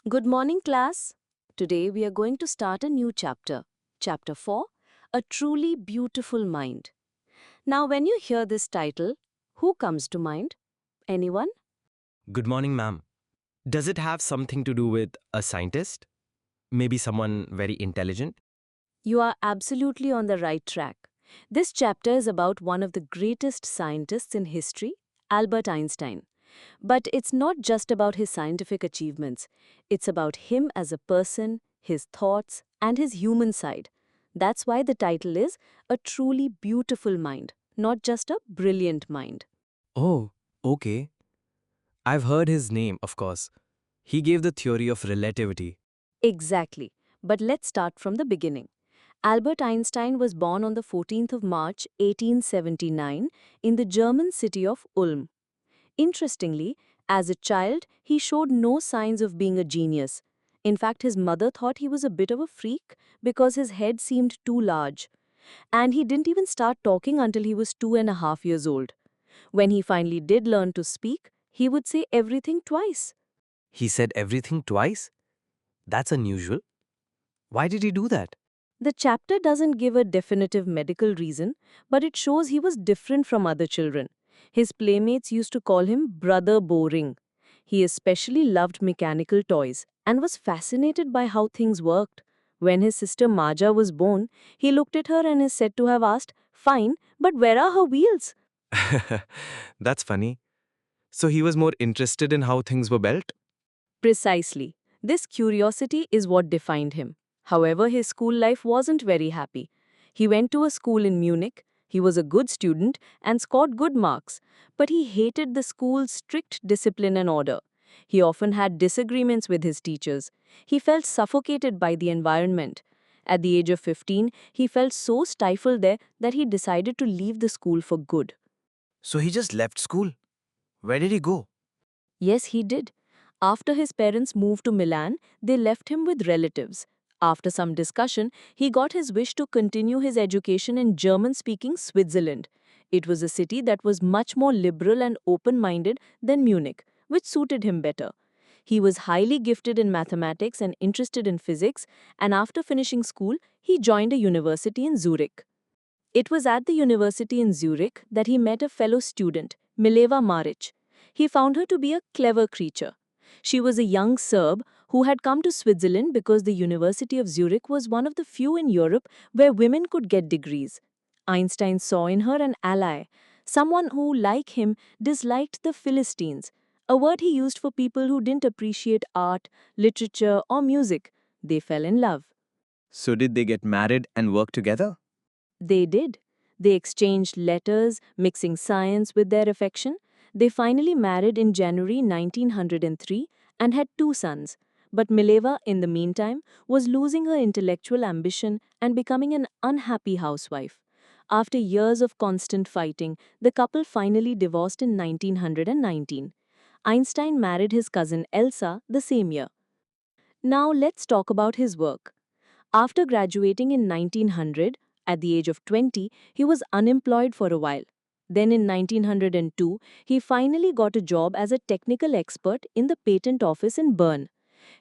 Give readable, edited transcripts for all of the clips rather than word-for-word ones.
Good morning, class. Today we are going to start a new chapter. Chapter 4, A Truly Beautiful Mind. Now, when you hear this title, who comes to mind? Anyone? Good morning, ma'am. Does it have something to do with a scientist? Maybe someone very intelligent? You are absolutely on the right track. This chapter is about one of the greatest scientists in history, Albert Einstein. But it's not just about his scientific achievements. It's about him as a person, his thoughts, and his human side. That's why the title is A Truly Beautiful Mind, not just a brilliant mind. Oh, okay. I've heard his name, of course. He gave the theory of relativity. Exactly. But let's start from the beginning. Albert Einstein was born on the 14th of March 1879 in the German city of Ulm. Interestingly, as a child, he showed no signs of being a genius. In fact, his mother thought he was a bit of a freak because his head seemed too large. And he didn't even start talking until he was 2.5 years old. When he finally did learn to speak, he would say everything twice. He said everything twice? That's unusual. Why did he do that? The chapter doesn't give a definitive medical reason, but it shows he was different from other children. His playmates used to call him Brother Boring. He especially loved mechanical toys and was fascinated by how things worked. When his sister Maja was born, he looked at her and is said to have asked, "Fine, but where are her wheels?" That's funny. So he was more interested in how things were built? Precisely. This curiosity is what defined him. However, his school life wasn't very happy. He went to a school in Munich, he was a good student and scored good marks, but he hated the school's strict discipline and order. He often had disagreements with his teachers. He felt suffocated by the environment. At the age of 15, he felt so stifled there that he decided to leave the school for good. So he just left school. Where did he go? Yes, he did. After his parents moved to Milan, they left him with relatives. After some discussion, he got his wish to continue his education in German speaking Switzerland. It was a city that was much more liberal and open minded than Munich, which suited him better. He was highly gifted in mathematics and interested in physics, and after finishing school, he joined a university in Zurich. It was at the university in Zurich that he met a fellow student, Mileva Maric. He found her to be a clever creature. She was a young Serb who had come to Switzerland because the University of Zurich was one of the few in Europe where women could get degrees. Einstein saw in her an ally, someone who, like him, disliked the Philistines, a word he used for people who didn't appreciate art, literature, or music. They fell in love. So did they get married and work together? They did. They exchanged letters, mixing science with their affection. They finally married in January 1903 and had two sons. But Mileva, in the meantime, was losing her intellectual ambition and becoming an unhappy housewife. After years of constant fighting, the couple finally divorced in 1919. Einstein married his cousin Elsa the same year. Now let's talk about his work. After graduating in 1900, at the age of 20, he was unemployed for a while. Then in 1902, he finally got a job as a technical expert in the patent office in Bern.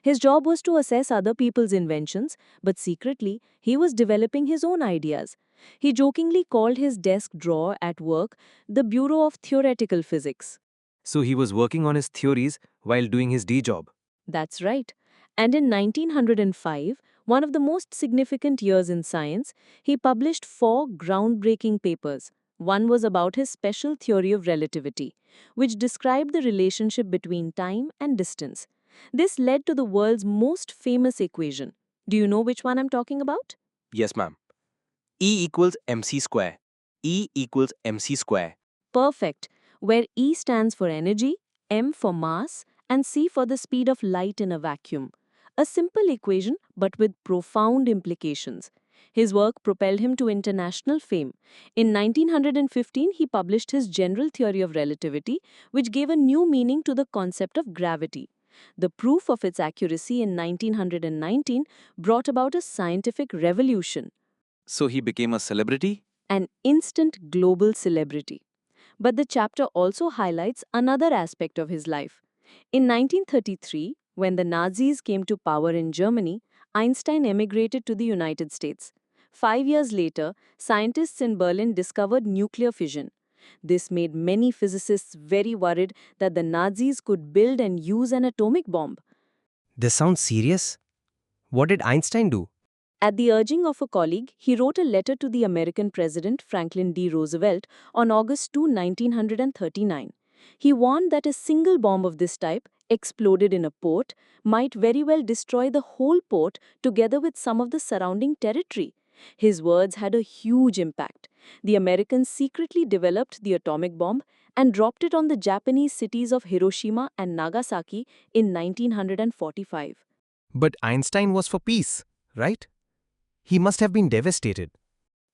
His job was to assess other people's inventions, but secretly, he was developing his own ideas. He jokingly called his desk drawer at work the Bureau of Theoretical Physics. So he was working on his theories while doing his D job. That's right. And in 1905, one of the most significant years in science, he published four groundbreaking papers. One was about his special theory of relativity, which described the relationship between time and distance. This led to the world's most famous equation. Do you know which one I'm talking about? Yes, ma'am. E equals mc square. E equals mc square. Perfect, where E stands for energy, m for mass, and c for the speed of light in a vacuum. A simple equation, but with profound implications. His work propelled him to international fame. In 1915, he published his general theory of relativity, which gave a new meaning to the concept of gravity. The proof of its accuracy in 1919 brought about a scientific revolution, So he became a celebrity? an instant global celebrity. But the chapter also highlights another aspect of his life. In 1933, When the Nazis came to power in Germany, Einstein emigrated to the United States. 5 years later, scientists in Berlin discovered nuclear fission. This made many physicists very worried that the Nazis could build and use an atomic bomb. This sounds serious. What did Einstein do? At the urging of a colleague, he wrote a letter to the American President Franklin D. Roosevelt on August 2, 1939. He warned that a single bomb of this type, exploded in a port, might very well destroy the whole port together with some of the surrounding territory. His words had a huge impact. The Americans secretly developed the atomic bomb and dropped it on the Japanese cities of Hiroshima and Nagasaki in 1945. But Einstein was for peace, right? He must have been devastated.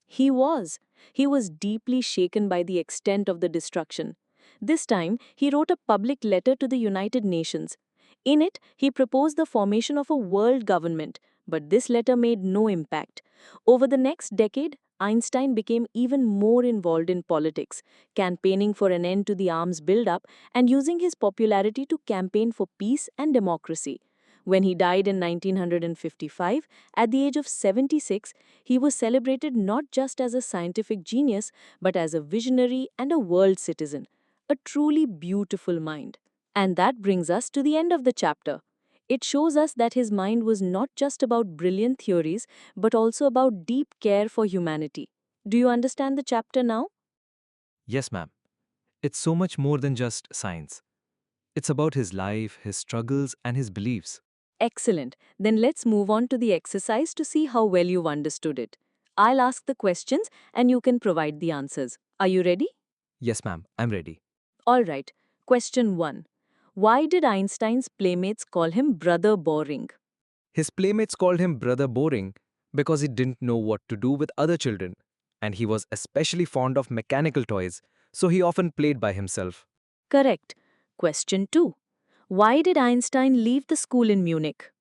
He was. He was deeply shaken by the extent of the destruction. This time, he wrote a public letter to the United Nations. In it, he proposed the formation of a world government, but this letter made no impact. Over the next decade, Einstein became even more involved in politics, campaigning for an end to the arms buildup and using his popularity to campaign for peace and democracy. When he died in 1955, at the age of 76, he was celebrated not just as a scientific genius, but as a visionary and a world citizen. A truly beautiful mind. And that brings us to the end of the chapter. It shows us that his mind was not just about brilliant theories, but also about deep care for humanity. Do you understand the chapter now? Yes, ma'am. It's so much more than just science. It's about his life, his struggles, and his beliefs. Excellent. Then let's move on to the exercise to see how well you've understood it. I'll ask the questions and you can provide the answers. Are you ready? Yes, ma'am, I'm ready. All right. Question 1. Why did Einstein's playmates call him Brother Boring? His playmates called him Brother Boring because he didn't know what to do with other children, and he was especially fond of mechanical toys, so he often played by himself. Correct. Question 2. Why did Einstein leave the school in Munich?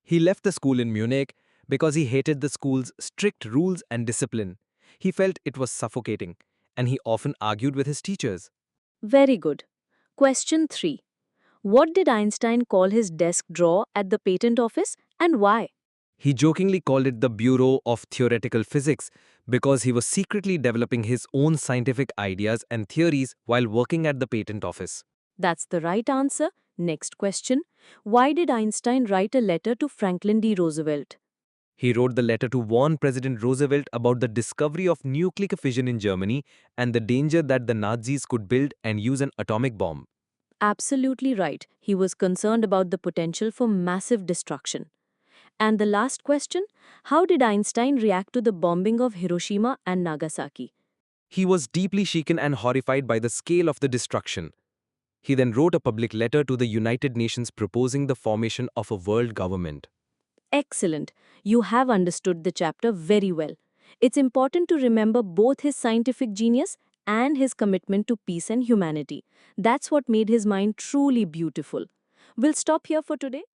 He left the school in Munich because he hated the school's strict rules and discipline. He felt it was suffocating, and he often argued with his teachers. Very good. Question 3. What did Einstein call his desk drawer at the patent office and why? He jokingly called it the Bureau of Theoretical Physics because he was secretly developing his own scientific ideas and theories while working at the patent office. That's the right answer. Next question. Why did Einstein write a letter to Franklin D. Roosevelt? He wrote the letter to warn President Roosevelt about the discovery of nuclear fission in Germany and the danger that the Nazis could build and use an atomic bomb. Absolutely right. He was concerned about the potential for massive destruction. And the last question, how did Einstein react to the bombing of Hiroshima and Nagasaki? He was deeply shaken and horrified by the scale of the destruction. He then wrote a public letter to the United Nations proposing the formation of a world government. Excellent. You have understood the chapter very well. It's important to remember both his scientific genius and his commitment to peace and humanity. That's what made his mind truly beautiful. We'll stop here for today.